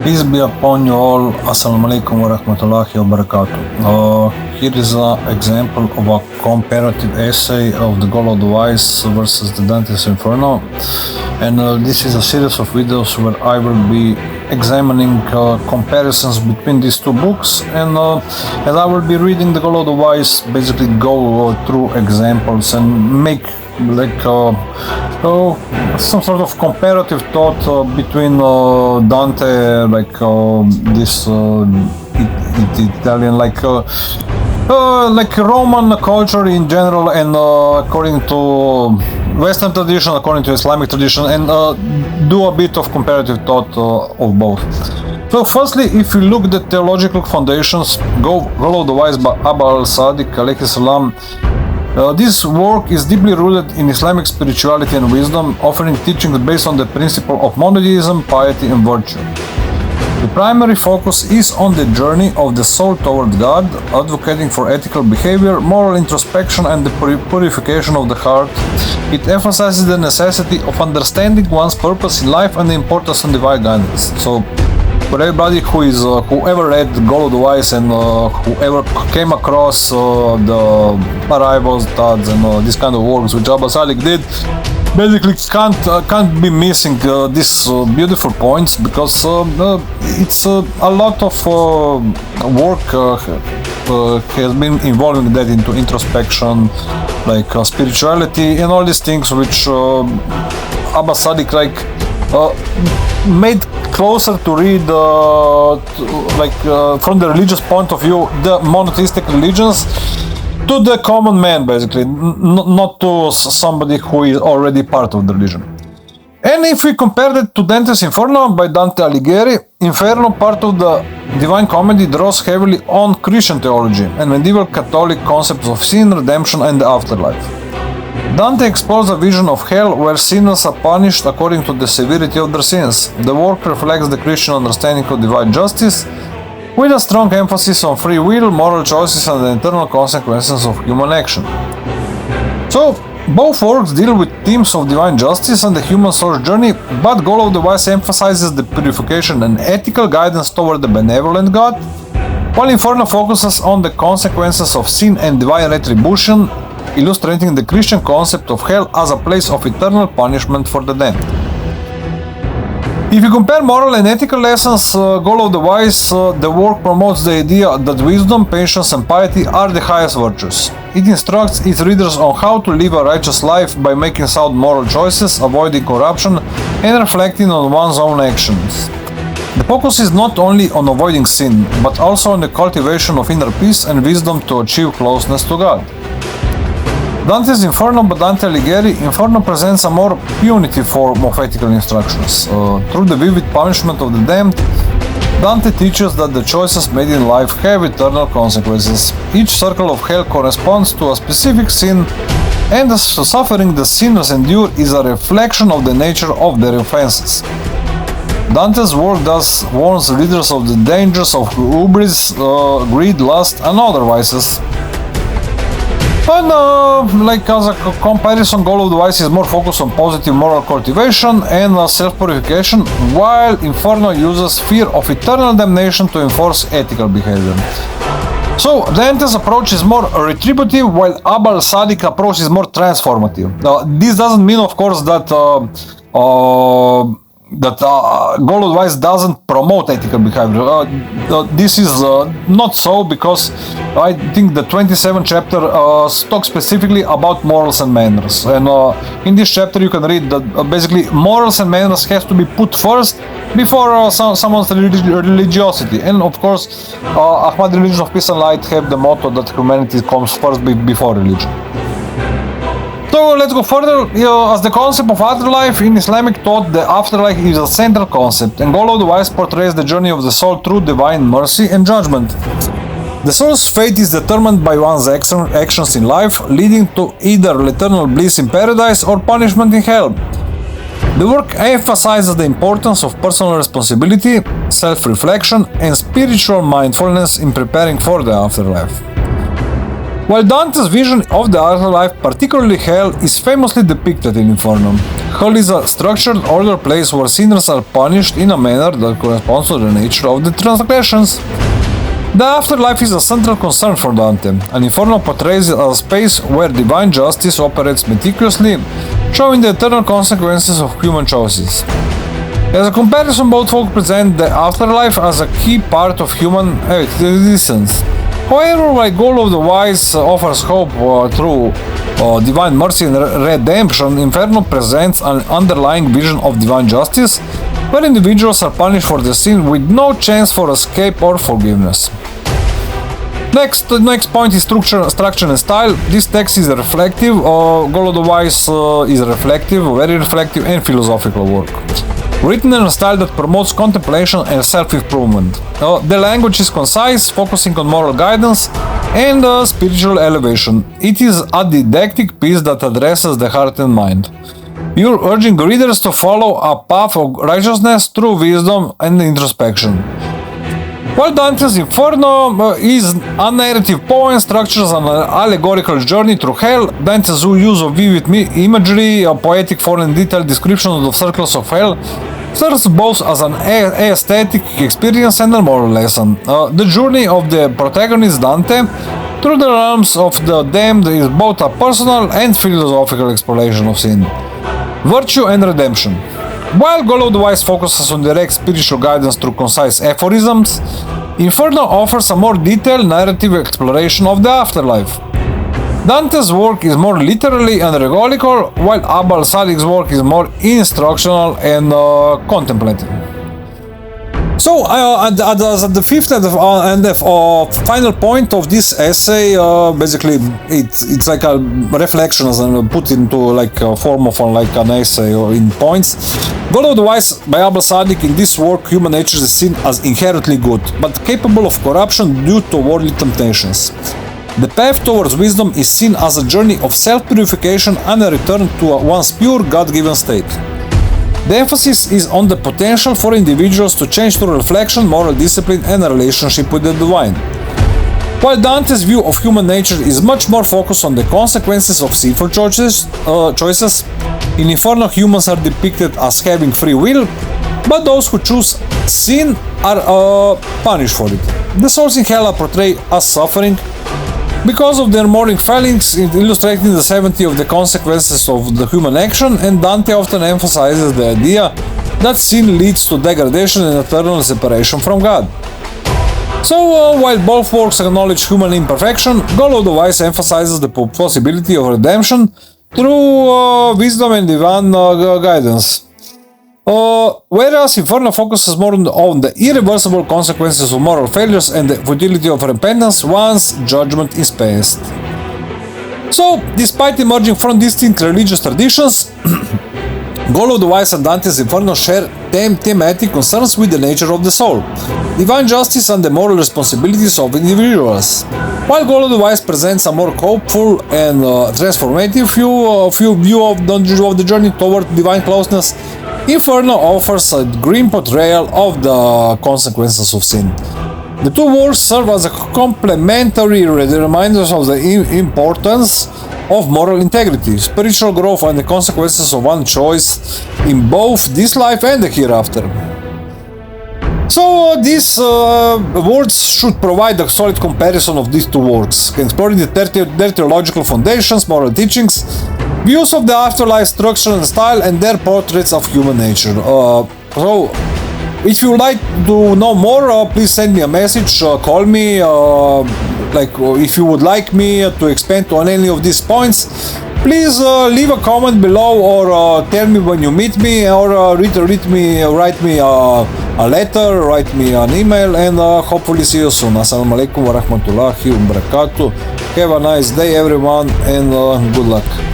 Peace be upon you all. Assalamu alaikum wa rahmatullahi wa barakatuh. Here is an example of a comparative essay of the Goal of the Wise versus the Dante's Inferno. And this is a series of videos where I will be examining comparisons between these two books. And as I will be reading the Goal of the Wise, basically go through examples and make some sort of comparative thought between Dante, this Italian, like Roman culture in general, and according to Western tradition, according to Islamic tradition, and do a bit of comparative thought of both. So firstly, if you look at the theological foundations, Goal of the Wise by Abba al-Sadiq alayhi salam, this work is deeply rooted in Islamic spirituality and wisdom, offering teachings based on the principle of monotheism, piety, and virtue. The primary focus is on the journey of the soul toward God, advocating for ethical behavior, moral introspection, and the purification of the heart. It emphasizes the necessity of understanding one's purpose in life and the importance of divine guidance. So, for everybody whoever read Goal of the Wise and whoever came across the Arrivals, Thuds, and this kind of works which Abba Sadiq did, basically can't be missing these beautiful points, because it's a lot of work has been involving that into introspection, like spirituality and all these things which Abba Sadiq made closer to read from the religious point of view, the monotheistic religions, to the common man, basically, not to somebody who is already part of the religion. And if we compare it to Dante's Inferno by Dante Alighieri, Inferno, part of the Divine Comedy, draws heavily on Christian theology and medieval Catholic concepts of sin, redemption, and the afterlife. Dante explores a vision of hell where sinners are punished according to the severity of their sins. The work reflects the Christian understanding of divine justice, with a strong emphasis on free will, moral choices, and the eternal consequences of human action. So, both works deal with themes of divine justice and the human soul's journey, but Goal of the Wise emphasizes the purification and ethical guidance toward the benevolent God, while Inferno focuses on the consequences of sin and divine retribution, illustrating the Christian concept of hell as a place of eternal punishment for the damned. If you compare moral and ethical lessons, Goal of the Wise, the work promotes the idea that wisdom, patience, and piety are the highest virtues. It instructs its readers on how to live a righteous life by making sound moral choices, avoiding corruption, and reflecting on one's own actions. The focus is not only on avoiding sin, but also on the cultivation of inner peace and wisdom to achieve closeness to God. Dante's Inferno by Dante Alighieri, Inferno presents a more punitive form of ethical instructions. Through the vivid punishment of the damned, Dante teaches that the choices made in life have eternal consequences. Each circle of hell corresponds to a specific sin, and the suffering the sinners endure is a reflection of the nature of their offenses. Dante's work thus warns readers of the dangers of hubris, greed, lust, and other vices. And as a comparison, Goal of the Wise is more focused on positive moral cultivation and self-purification, while Inferno uses fear of eternal damnation to enforce ethical behavior. So Dante's approach is more retributive, while Abba al-Sadiq approach is more transformative. This doesn't mean, of course, that Goal of the Wise doesn't promote ethical behavior. This is not so, because I think the 27th chapter talks specifically about morals and manners. And in this chapter you can read that basically morals and manners have to be put first before someone's religiosity. And of course, Ahmad Religion of Peace and Light have the motto that humanity comes first before religion. So let's go further. As the concept of afterlife in Islamic thought, the afterlife is a central concept, and Goal of the Wise portrays the journey of the soul through divine mercy and judgment. The soul's fate is determined by one's actions in life, leading to either eternal bliss in paradise or punishment in hell. The work emphasizes the importance of personal responsibility, self-reflection, and spiritual mindfulness in preparing for the afterlife. While Dante's vision of the afterlife, particularly hell, is famously depicted in Inferno. Hell is a structured order place where sinners are punished in a manner that corresponds to the nature of the transgressions. The afterlife is a central concern for Dante, and Inferno portrays it as a space where divine justice operates meticulously, showing the eternal consequences of human choices. As a comparison, both folk present the afterlife as a key part of human existence. However, while Goal of the Wise offers hope through divine mercy and redemption, Inferno presents an underlying vision of divine justice, where individuals are punished for their sin with no chance for escape or forgiveness. The next point is structure and style. This text is reflective. Goal of the Wise is reflective, very reflective and philosophical work, written in a style that promotes contemplation and self-improvement. The language is concise, focusing on moral guidance and spiritual elevation. It is a didactic piece that addresses the heart and mind, urging readers to follow a path of righteousness through wisdom and introspection. While Dante's Inferno is a narrative poem, structures an allegorical journey through hell. Dante's use of vivid imagery, a poetic form and detailed description of the circles of hell serves both as an aesthetic experience and a moral lesson. The journey of the protagonist Dante through the realms of the damned is both a personal and philosophical exploration of sin, virtue and redemption. While Goal of the Wise focuses on direct spiritual guidance through concise aphorisms, Inferno offers a more detailed narrative exploration of the afterlife. Dante's work is more literary and allegorical, while Abul Salik's work is more instructional and contemplative. So, at the fifth and the final point of this essay, basically it's like a reflection and put into like a form of like an essay or in points. Goal of the Wise by Abul Salik. In this work, human nature is seen as inherently good, but capable of corruption due to worldly temptations. The path towards wisdom is seen as a journey of self-purification and a return to one's pure God-given state. The emphasis is on the potential for individuals to change through reflection, moral discipline, and a relationship with the divine. While Dante's view of human nature is much more focused on the consequences of sinful choices, in Inferno humans are depicted as having free will, but those who choose sin are punished for it. The souls in hell are portrayed as suffering because of their moral failings, illustrating the severity of the consequences of the human action, and Dante often emphasizes the idea that sin leads to degradation and eternal separation from God. So, while both works acknowledge human imperfection, Goal of the Wise emphasizes the possibility of redemption through wisdom and divine guidance. Whereas Inferno focuses more on the irreversible consequences of moral failures and the futility of repentance once judgment is passed. So, despite emerging from distinct religious traditions, Goal of the Wise and Dante's Inferno share thematic concerns with the nature of the soul, divine justice and the moral responsibilities of individuals. While Goal of the Wise presents a more hopeful and transformative view of the journey toward divine closeness, Inferno offers a grim portrayal of the consequences of sin. The two works serve as a complementary reminders of the importance of moral integrity, spiritual growth, and the consequences of one choice in both this life and the hereafter. So these words should provide a solid comparison of these two works, exploring their theological foundations, moral teachings, views of the afterlife, structure and style, and their portraits of human nature. So, if you would like to know more, please send me a message, call me, if you would like me to expand on any of these points, please leave a comment below or tell me when you meet me, or write me a letter, write me an email, and hopefully see you soon. Assalamu alaikum wa rahmatullahi wa barakatuh. Have a nice day everyone, and good luck.